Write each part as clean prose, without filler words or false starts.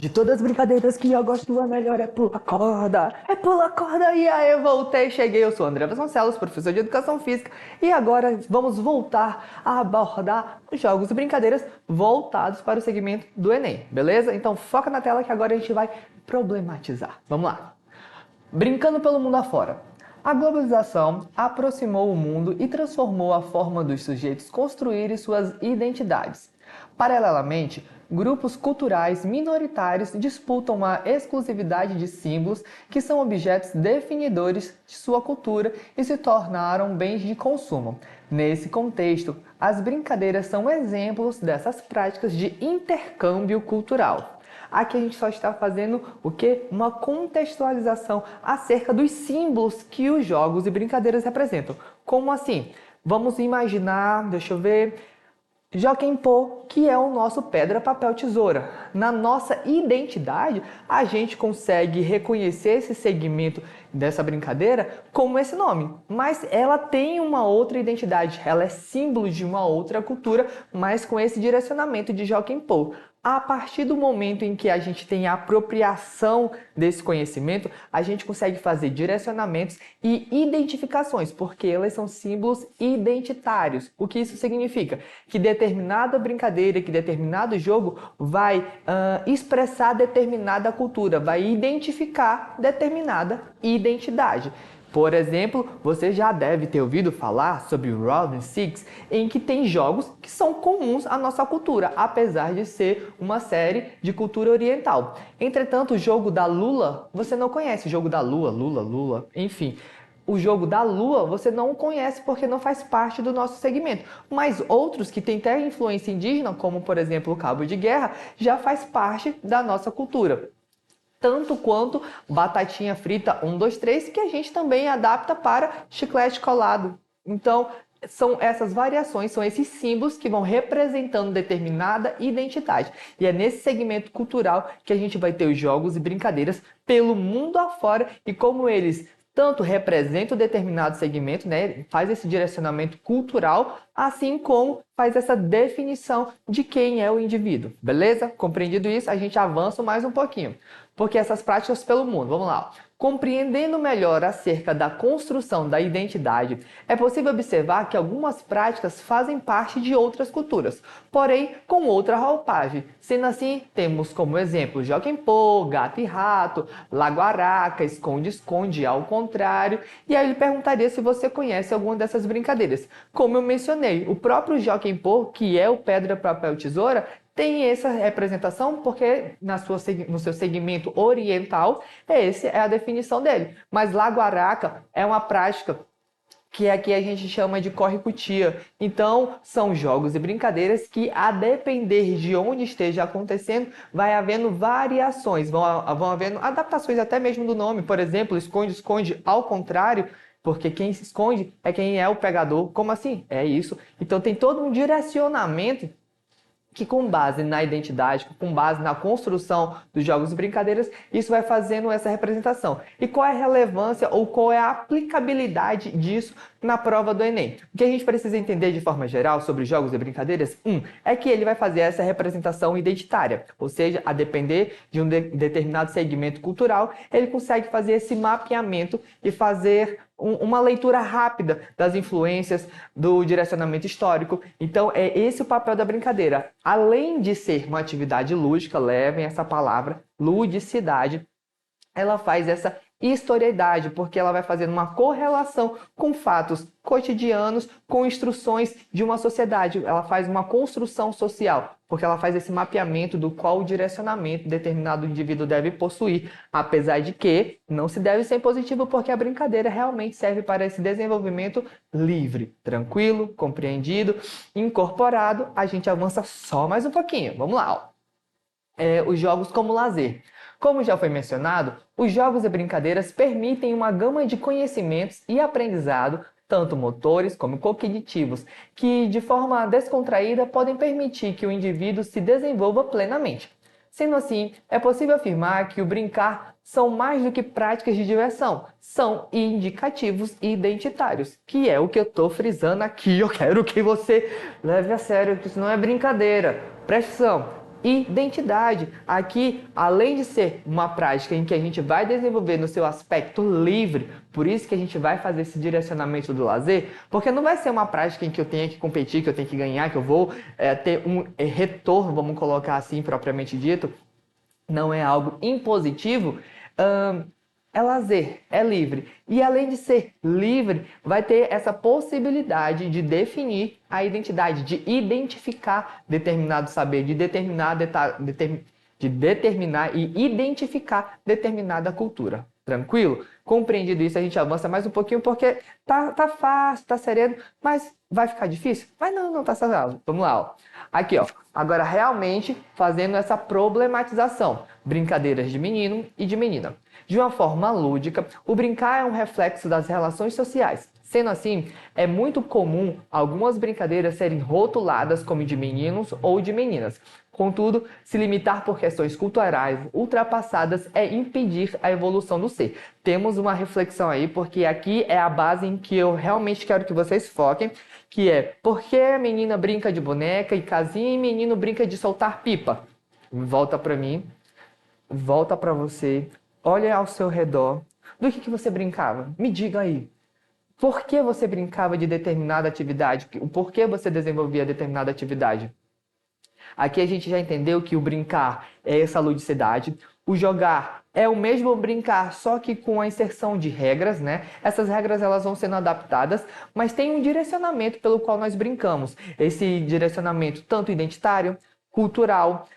De todas as brincadeiras que eu gosto, a melhor é pular corda. É pular corda. E aí eu voltei, cheguei. Eu sou o André Vasconcelos, professor de Educação Física. E agora vamos voltar a abordar jogos e brincadeiras voltados para o segmento do Enem, beleza? Então foca na tela que agora a gente vai problematizar. Vamos lá. Brincando pelo mundo afora. A globalização aproximou o mundo e transformou a forma dos sujeitos construírem suas identidades. Paralelamente, grupos culturais minoritários disputam a exclusividade de símbolos que são objetos definidores de sua cultura e se tornaram bens de consumo. Nesse contexto, as brincadeiras são exemplos dessas práticas de intercâmbio cultural. Aqui a gente só está fazendo o quê? Uma contextualização acerca dos símbolos que os jogos e brincadeiras representam. Como assim? Vamos imaginar, deixa eu ver, Jockey Pô, que é o nosso pedra, papel, tesoura. Na nossa identidade, a gente consegue reconhecer esse segmento dessa brincadeira como esse nome, mas ela tem uma outra identidade, ela é símbolo de uma outra cultura, mas com esse direcionamento de Jockey Pô. A partir do momento em que a gente tem a apropriação desse conhecimento, a gente consegue fazer direcionamentos e identificações, porque elas são símbolos identitários. O que isso significa? Que determinada brincadeira, que determinado jogo vai expressar determinada cultura, vai identificar determinada identidade. Por exemplo, você já deve ter ouvido falar sobre o Round Six, em que tem jogos que são comuns à nossa cultura, apesar de ser uma série de cultura oriental. Entretanto, o jogo da Lula, você não conhece o jogo da Lula, enfim. O jogo da Lua você não conhece porque não faz parte do nosso segmento. Mas outros que têm até influência indígena, como por exemplo o Cabo de Guerra, já faz parte da nossa cultura. Tanto quanto batatinha frita 1, 2, 3, que a gente também adapta para chiclete colado. Então, são essas variações, são esses símbolos que vão representando determinada identidade. E é nesse segmento cultural que a gente vai ter os jogos e brincadeiras pelo mundo afora e como eles tanto representam determinado segmento, né, faz esse direcionamento cultural, assim como faz essa definição de quem é o indivíduo. Beleza? Compreendido isso, a gente avança mais um pouquinho. Porque essas práticas pelo mundo, vamos lá. Compreendendo melhor acerca da construção da identidade, é possível observar que algumas práticas fazem parte de outras culturas, porém com outra roupagem. Sendo assim, temos como exemplo Jockey Pô, Gato e Rato, Lagoaraca, Esconde-Esconde ao contrário. E aí ele perguntaria se você conhece alguma dessas brincadeiras. Como eu mencionei, o próprio Jockey Pô, que é o pedra, papel, tesoura, tem essa representação porque no seu segmento oriental, essa é a definição dele. Mas Lagoaraca é uma prática que aqui a gente chama de corre-cutia. Então, são jogos e brincadeiras que, a depender de onde esteja acontecendo, vai havendo variações, vão havendo adaptações até mesmo do nome. Por exemplo, esconde-esconde ao contrário, porque quem se esconde é quem é o pegador. Como assim? É isso. Então, tem todo um direcionamento que com base na identidade, com base na construção dos jogos e brincadeiras, isso vai fazendo essa representação. E qual é a relevância ou qual é a aplicabilidade disso na prova do Enem? O que a gente precisa entender de forma geral sobre jogos e brincadeiras? É que ele vai fazer essa representação identitária, ou seja, a depender de um determinado segmento cultural, ele consegue fazer esse mapeamento e fazer uma leitura rápida das influências do direcionamento histórico. Então, é esse o papel da brincadeira. Além de ser uma atividade lúdica, levem essa palavra, ludicidade, ela faz essa historicidade, porque ela vai fazendo uma correlação com fatos cotidianos, com instruções de uma sociedade. Ela faz uma construção social, porque ela faz esse mapeamento do qual direcionamento determinado indivíduo deve possuir, apesar de que não se deve ser positivo, porque a brincadeira realmente serve para esse desenvolvimento livre, tranquilo, compreendido, incorporado. A gente avança só mais um pouquinho. Vamos lá. Os jogos como lazer. Como já foi mencionado, os jogos e brincadeiras permitem uma gama de conhecimentos e aprendizado, tanto motores como cognitivos, que de forma descontraída podem permitir que o indivíduo se desenvolva plenamente. Sendo assim, é possível afirmar que o brincar são mais do que práticas de diversão, são indicativos identitários, que é o que eu estou frisando aqui. Eu quero que você leve a sério, que isso não é brincadeira. Presta atenção. identidade. Aqui, além de ser uma prática em que a gente vai desenvolver no seu aspecto livre, por isso que a gente vai fazer esse direcionamento do lazer, porque não vai ser uma prática em que eu tenha que competir, que eu tenho que ganhar, que eu vou ter um retorno, vamos colocar assim, propriamente dito. Não é algo impositivo, é lazer, é livre. E além de ser livre, vai ter essa possibilidade de definir a identidade, de identificar determinado saber, de determinar e identificar determinada cultura. Tranquilo? Compreendido isso, a gente avança mais um pouquinho porque tá fácil, tá sereno, mas vai ficar difícil? Mas não, tá saudável. Vamos lá, ó. Aqui, ó. Agora, realmente fazendo essa problematização. Brincadeiras de menino e de menina. De uma forma lúdica, o brincar é um reflexo das relações sociais. Sendo assim, é muito comum algumas brincadeiras serem rotuladas como de meninos ou de meninas. Contudo, se limitar por questões culturais ultrapassadas é impedir a evolução do ser. Temos uma reflexão aí, porque aqui é a base em que eu realmente quero que vocês foquem, que é por que a menina brinca de boneca e casinha e menino brinca de soltar pipa? Volta para mim, volta para você, olha ao seu redor. Do que você brincava? Me diga aí. Por que você brincava de determinada atividade? Por que você desenvolvia determinada atividade? Aqui a gente já entendeu que o brincar é essa ludicidade, o jogar é o mesmo brincar, só que com a inserção de regras, né? Essas regras elas vão sendo adaptadas, mas tem um direcionamento pelo qual nós brincamos. Esse direcionamento tanto identitário, cultural,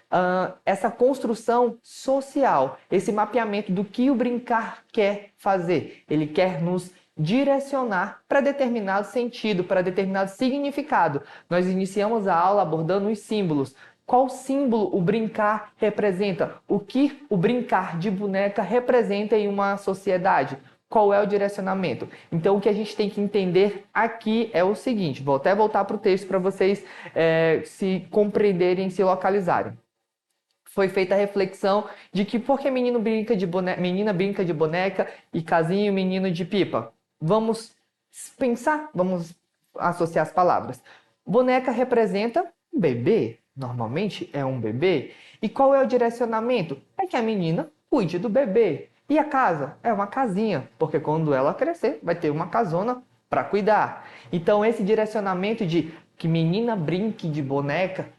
essa construção social, esse mapeamento do que o brincar quer fazer. Ele quer nos direcionar para determinado sentido, para determinado significado. Nós iniciamos a aula abordando os símbolos. Qual símbolo o brincar representa? O que o brincar de boneca representa em uma sociedade? Qual é o direcionamento? Então, o que a gente tem que entender aqui é o seguinte, vou até voltar para o texto para vocês se compreenderem, se localizarem. Foi feita a reflexão de que por que menina brinca de boneca e casinha e menino de pipa? Vamos pensar, vamos associar as palavras. Boneca representa um bebê, normalmente é um bebê. E qual é o direcionamento? É que a menina cuide do bebê. E a casa? É uma casinha, porque quando ela crescer, vai ter uma casona para cuidar. Então, esse direcionamento de que menina brinque de boneca,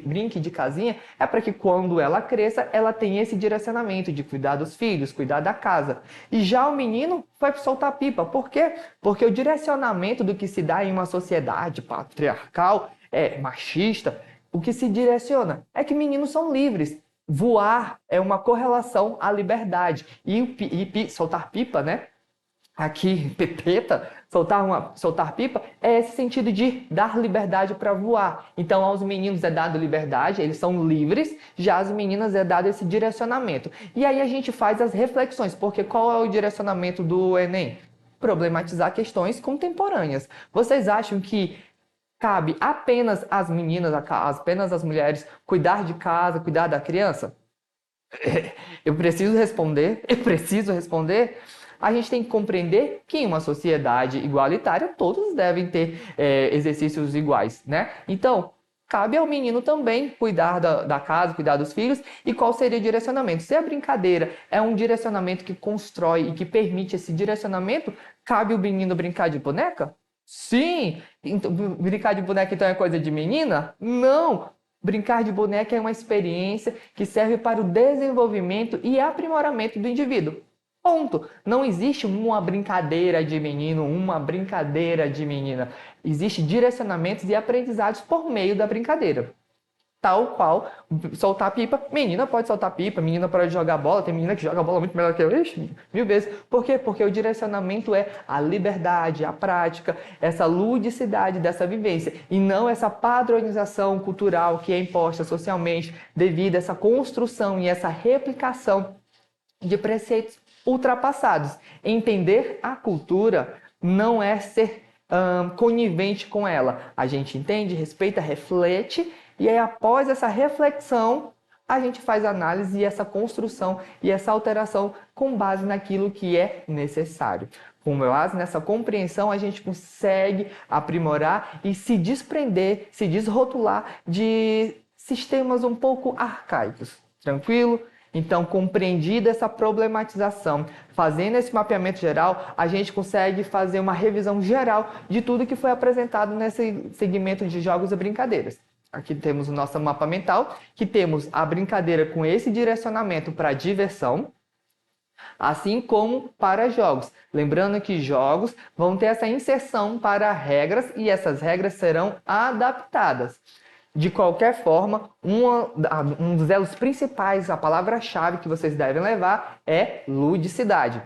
brinque de casinha, é para que quando ela cresça, ela tenha esse direcionamento de cuidar dos filhos, cuidar da casa. E já o menino vai soltar pipa. Por quê? Porque o direcionamento do que se dá em uma sociedade patriarcal, machista, o que se direciona é que meninos são livres. Voar é uma correlação à liberdade. E soltar pipa, né? Aqui, pepeta, soltar pipa, é esse sentido de dar liberdade para voar. Então, aos meninos é dado liberdade, eles são livres, já às meninas é dado esse direcionamento. E aí a gente faz as reflexões, porque qual é o direcionamento do Enem? Problematizar questões contemporâneas. Vocês acham que cabe apenas às meninas, apenas às mulheres, cuidar de casa, cuidar da criança? Eu preciso responder. A gente tem que compreender que em uma sociedade igualitária todos devem ter exercícios iguais, né? Então, cabe ao menino também cuidar da casa, cuidar dos filhos. E qual seria o direcionamento? Se a brincadeira é um direcionamento que constrói e que permite esse direcionamento, cabe o menino brincar de boneca? Sim! Então, brincar de boneca então é coisa de menina? Não! Brincar de boneca é uma experiência que serve para o desenvolvimento e aprimoramento do indivíduo. Ponto. Não existe uma brincadeira de menino, uma brincadeira de menina. Existem direcionamentos e aprendizados por meio da brincadeira. Tal qual soltar pipa, menina pode soltar pipa, menina pode jogar bola, tem menina que joga bola muito melhor que eu, mil vezes. Por quê? Porque o direcionamento é a liberdade, a prática, essa ludicidade dessa vivência e não essa padronização cultural que é imposta socialmente devido a essa construção e essa replicação de preceitos ultrapassados. Entender a cultura não é ser conivente com ela. A gente entende, respeita, reflete e aí após essa reflexão a gente faz análise e essa construção e essa alteração com base naquilo que é necessário. Com base nessa compreensão a gente consegue aprimorar e se desprender, se desrotular de sistemas um pouco arcaicos. Tranquilo? Então, compreendida essa problematização, fazendo esse mapeamento geral, a gente consegue fazer uma revisão geral de tudo que foi apresentado nesse segmento de jogos e brincadeiras. Aqui temos o nosso mapa mental, que temos a brincadeira com esse direcionamento para diversão, assim como para jogos. Lembrando que jogos vão ter essa inserção para regras e essas regras serão adaptadas. De qualquer forma, um dos elos principais, a palavra-chave que vocês devem levar é ludicidade.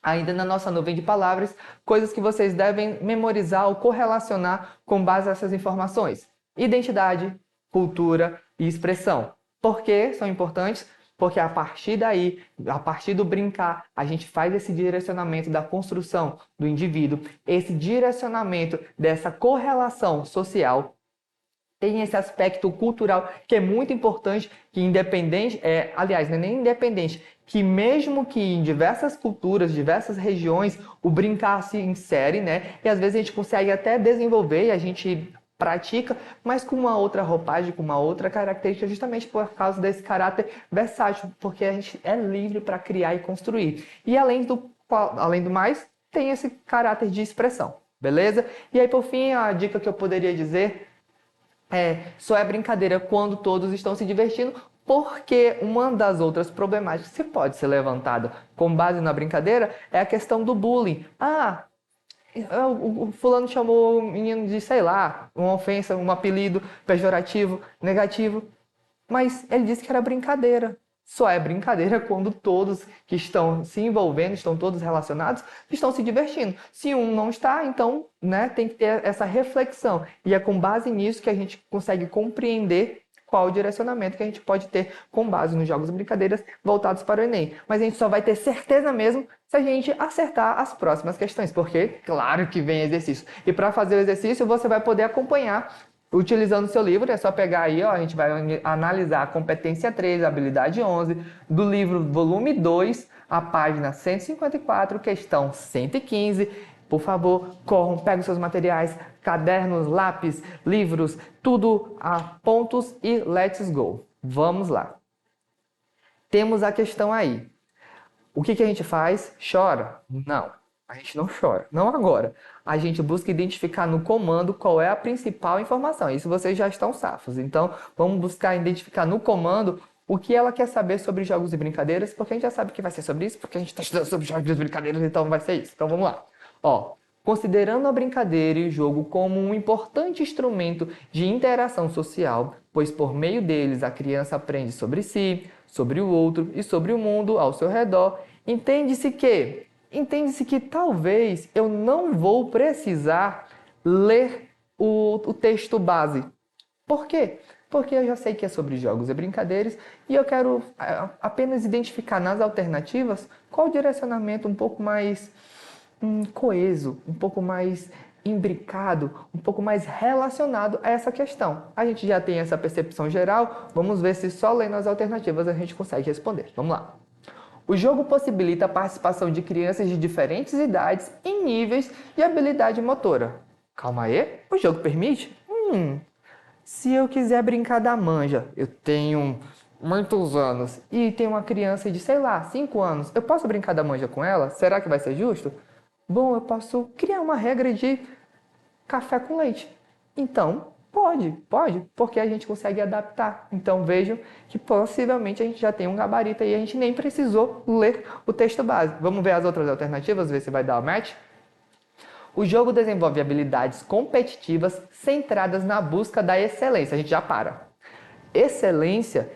Ainda na nossa nuvem de palavras, coisas que vocês devem memorizar ou correlacionar com base nessas informações. Identidade, cultura e expressão. Por que são importantes? Porque a partir daí, a partir do brincar, a gente faz esse direcionamento da construção do indivíduo, esse direcionamento dessa correlação social. Tem esse aspecto cultural que é muito importante, que independente, aliás, não é nem independente, que mesmo que em diversas culturas, diversas regiões, o brincar se insere, né? E às vezes a gente consegue até desenvolver e a gente pratica, mas com uma outra roupagem, com uma outra característica, justamente por causa desse caráter versátil, porque a gente é livre para criar e construir. E além do mais, tem esse caráter de expressão, beleza? E aí, por fim, a dica que eu poderia dizer só é brincadeira quando todos estão se divertindo, porque uma das outras problemáticas que pode ser levantada com base na brincadeira é a questão do bullying. O fulano chamou o menino de, sei lá, uma ofensa, um apelido pejorativo, negativo, mas ele disse que era brincadeira. Só é brincadeira quando todos que estão se envolvendo, estão todos relacionados, estão se divertindo. Se um não está, então, né, tem que ter essa reflexão. E é com base nisso que a gente consegue compreender qual o direcionamento que a gente pode ter com base nos jogos e brincadeiras voltados para o Enem. Mas a gente só vai ter certeza mesmo se a gente acertar as próximas questões, porque claro que vem exercício. E para fazer o exercício, você vai poder acompanhar utilizando o seu livro. É só pegar aí, a gente vai analisar a competência 3, habilidade 11, do livro volume 2, a página 154, questão 115. Por favor, corram, peguem os seus materiais, cadernos, lápis, livros, tudo a pontos e let's go. Vamos lá. Temos a questão aí. O que a gente faz? Chora? Não. A gente não chora, não agora. A gente busca identificar no comando qual é a principal informação. Isso vocês já estão safos. Então, vamos buscar identificar no comando o que ela quer saber sobre jogos e brincadeiras, porque a gente já sabe que vai ser sobre isso, porque a gente está estudando sobre jogos e brincadeiras, então vai ser isso. Então, vamos lá. Considerando a brincadeira e o jogo como um importante instrumento de interação social, pois por meio deles a criança aprende sobre si, sobre o outro e sobre o mundo ao seu redor, entende-se que talvez eu não vou precisar ler o texto base. Por quê? Porque eu já sei que é sobre jogos e brincadeiras e eu quero apenas identificar nas alternativas qual o direcionamento um pouco mais coeso, um pouco mais imbricado, um pouco mais relacionado a essa questão. A gente já tem essa percepção geral, vamos ver se só lendo as alternativas a gente consegue responder. Vamos lá. O jogo possibilita a participação de crianças de diferentes idades e níveis de habilidade motora. Calma aí, o jogo permite? Se eu quiser brincar da manja, eu tenho muitos anos e tem uma criança de, sei lá, 5 anos, eu posso brincar da manja com ela? Será que vai ser justo? Bom, eu posso criar uma regra de café com leite. Então, pode, porque a gente consegue adaptar. Então, vejam que possivelmente a gente já tem um gabarito aí e a gente nem precisou ler o texto base. Vamos ver as outras alternativas, ver se vai dar o match? O jogo desenvolve habilidades competitivas centradas na busca da excelência. A gente já para. Excelência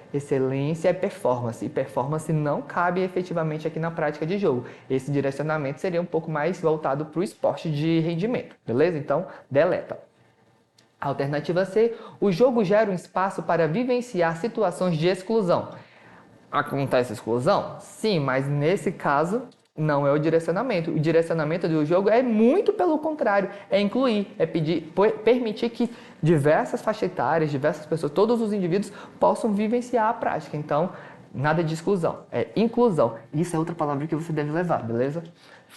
é performance, e performance não cabe efetivamente aqui na prática de jogo. Esse direcionamento seria um pouco mais voltado para o esporte de rendimento, beleza? Então, deleta. Alternativa C, o jogo gera um espaço para vivenciar situações de exclusão. Acontece exclusão? Sim, mas nesse caso não é o direcionamento. O direcionamento do jogo é muito pelo contrário, é incluir, é permitir que diversas faixas etárias, diversas pessoas, todos os indivíduos possam vivenciar a prática. Então, nada de exclusão, é inclusão. Isso é outra palavra que você deve levar, beleza?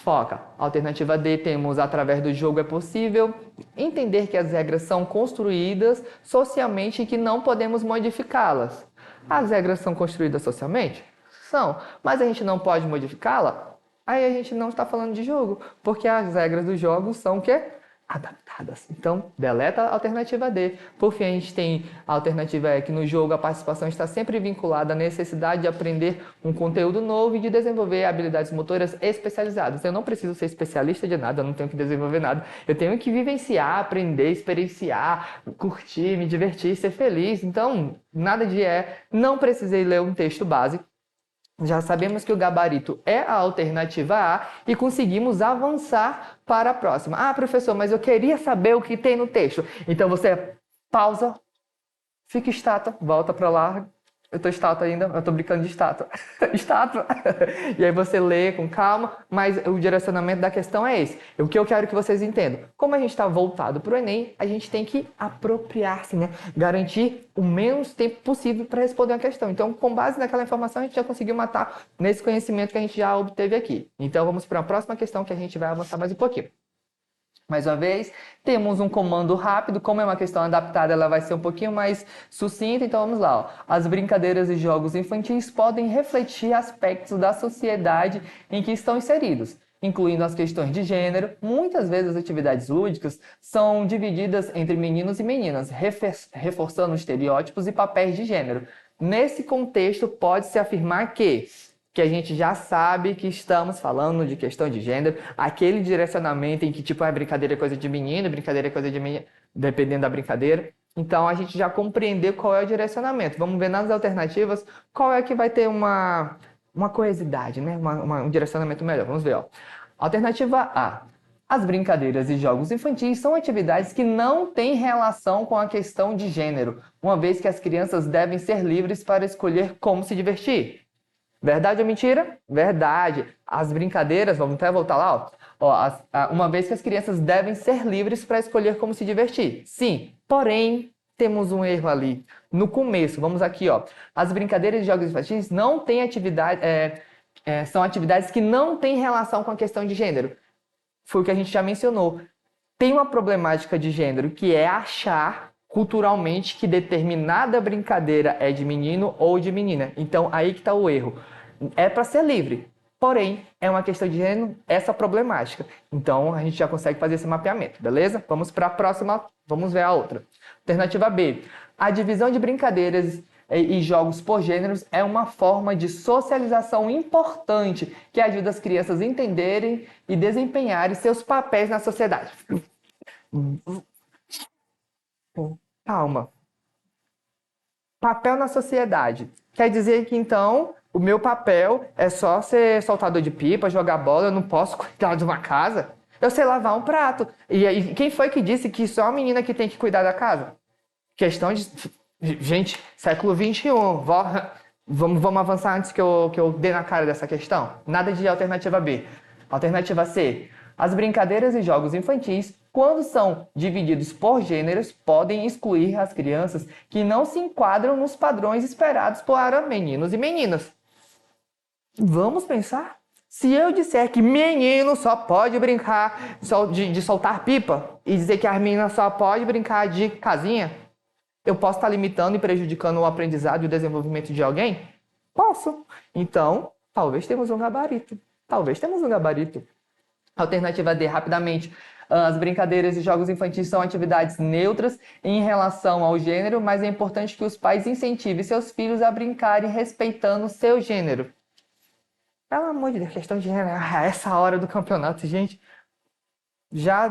Foca. Alternativa D, temos através do jogo é possível entender que as regras são construídas socialmente e que não podemos modificá-las. As regras são construídas socialmente? São, mas a gente não pode modificá-la? Aí a gente não está falando de jogo, porque as regras do jogo são o quê? Adaptadas. Então, deleta a alternativa D. Por fim, a gente tem a alternativa E, que no jogo a participação está sempre vinculada à necessidade de aprender um conteúdo novo e de desenvolver habilidades motoras especializadas. Eu não preciso ser especialista de nada, eu não tenho que desenvolver nada. Eu tenho que vivenciar, aprender, experienciar, curtir, me divertir, ser feliz. Então, nada de não precisei ler um texto base. Já sabemos que o gabarito é a alternativa A e conseguimos avançar para a próxima. Ah, professor, mas eu queria saber o que tem no texto. Então você pausa, fica estátua, volta para lá. Eu estou estátua ainda, eu estou brincando de estátua. Estátua! E aí você lê com calma, mas o direcionamento da questão é esse. O que eu quero que vocês entendam. Como a gente está voltado para o Enem, a gente tem que apropriar-se, né? Garantir o menos tempo possível para responder a questão. Então, com base naquela informação, a gente já conseguiu matar nesse conhecimento que a gente já obteve aqui. Então, vamos para a próxima questão que a gente vai avançar mais um pouquinho. Mais uma vez, temos um comando rápido. Como é uma questão adaptada, ela vai ser um pouquinho mais sucinta. Então, vamos lá. Ó. As brincadeiras e jogos infantis podem refletir aspectos da sociedade em que estão inseridos, incluindo as questões de gênero. Muitas vezes as atividades lúdicas são divididas entre meninos e meninas, reforçando estereótipos e papéis de gênero. Nesse contexto, pode-se afirmar que a gente já sabe que estamos falando de questão de gênero, aquele direcionamento em que tipo a brincadeira é coisa de menino, brincadeira é coisa de menina, dependendo da brincadeira. Então a gente já compreendeu qual é o direcionamento. Vamos ver nas alternativas qual é que vai ter uma coesidade, né? Um direcionamento melhor. Vamos ver, ó. Alternativa A. As brincadeiras e jogos infantis são atividades que não têm relação com a questão de gênero, uma vez que as crianças devem ser livres para escolher como se divertir. Verdade ou mentira? Verdade. As brincadeiras, vamos até voltar lá, ó. Uma vez que as crianças devem ser livres para escolher como se divertir. Sim, porém, temos um erro ali. No começo, vamos aqui, ó. As brincadeiras e jogos infantis não têm atividade, são atividades que não têm relação com a questão de gênero. Foi o que a gente já mencionou. Tem uma problemática de gênero, que é achar culturalmente que determinada brincadeira é de menino ou de menina. Então, aí que está o erro. É para ser livre, porém, é uma questão de gênero, essa problemática. Então, a gente já consegue fazer esse mapeamento, beleza? Vamos para a próxima, vamos ver a outra. Alternativa B. A divisão de brincadeiras e jogos por gêneros é uma forma de socialização importante que ajuda as crianças a entenderem e desempenharem seus papéis na sociedade. Calma. Papel na sociedade. Quer dizer que, então, o meu papel é só ser soltador de pipa, jogar bola, eu não posso cuidar de uma casa? Eu sei lavar um prato. E quem foi que disse que só a menina que tem que cuidar da casa? Questão de... Gente, século XXI. Vamos avançar antes que eu dê na cara dessa questão? Nada de alternativa B. Alternativa C. As brincadeiras e jogos infantis, quando são divididos por gêneros, podem excluir as crianças que não se enquadram nos padrões esperados para meninos e meninas. Vamos pensar? Se eu disser que menino só pode brincar de soltar pipa e dizer que as meninas só podem brincar de casinha, eu posso estar limitando e prejudicando o aprendizado e o desenvolvimento de alguém? Posso. Então, talvez temos um gabarito. Alternativa D, rapidamente. As brincadeiras e jogos infantis são atividades neutras em relação ao gênero, mas é importante que os pais incentivem seus filhos a brincarem respeitando o seu gênero. Pelo amor de Deus, questão de gênero, essa hora do campeonato, gente, já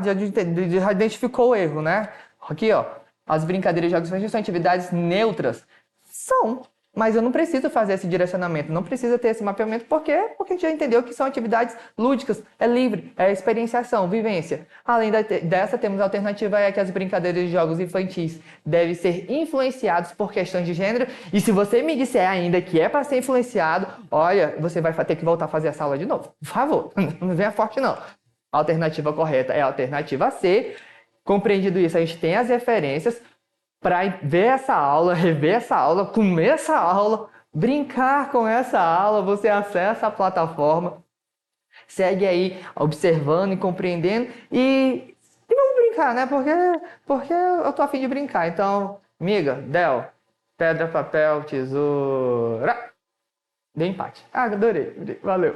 identificou o erro, né? Aqui, ó, as brincadeiras e jogos infantis são atividades neutras. São. Mas eu não preciso fazer esse direcionamento, não precisa ter esse mapeamento, porque a gente já entendeu que são atividades lúdicas, é livre, é experienciação, vivência. Além dessa, temos a alternativa que as brincadeiras de jogos infantis devem ser influenciados por questões de gênero, e se você me disser ainda que é para ser influenciado, olha, você vai ter que voltar a fazer essa aula de novo, por favor, não venha forte não. A alternativa correta é a alternativa C. Compreendido isso, a gente tem as referências para ver essa aula, rever essa aula, comer essa aula, brincar com essa aula, você acessa a plataforma Segue aí observando e compreendendo e vamos brincar, né? Porque eu tô a fim de brincar. Então, amiga, Del, pedra, papel, tesoura. Deu empate. Ah, adorei. Valeu.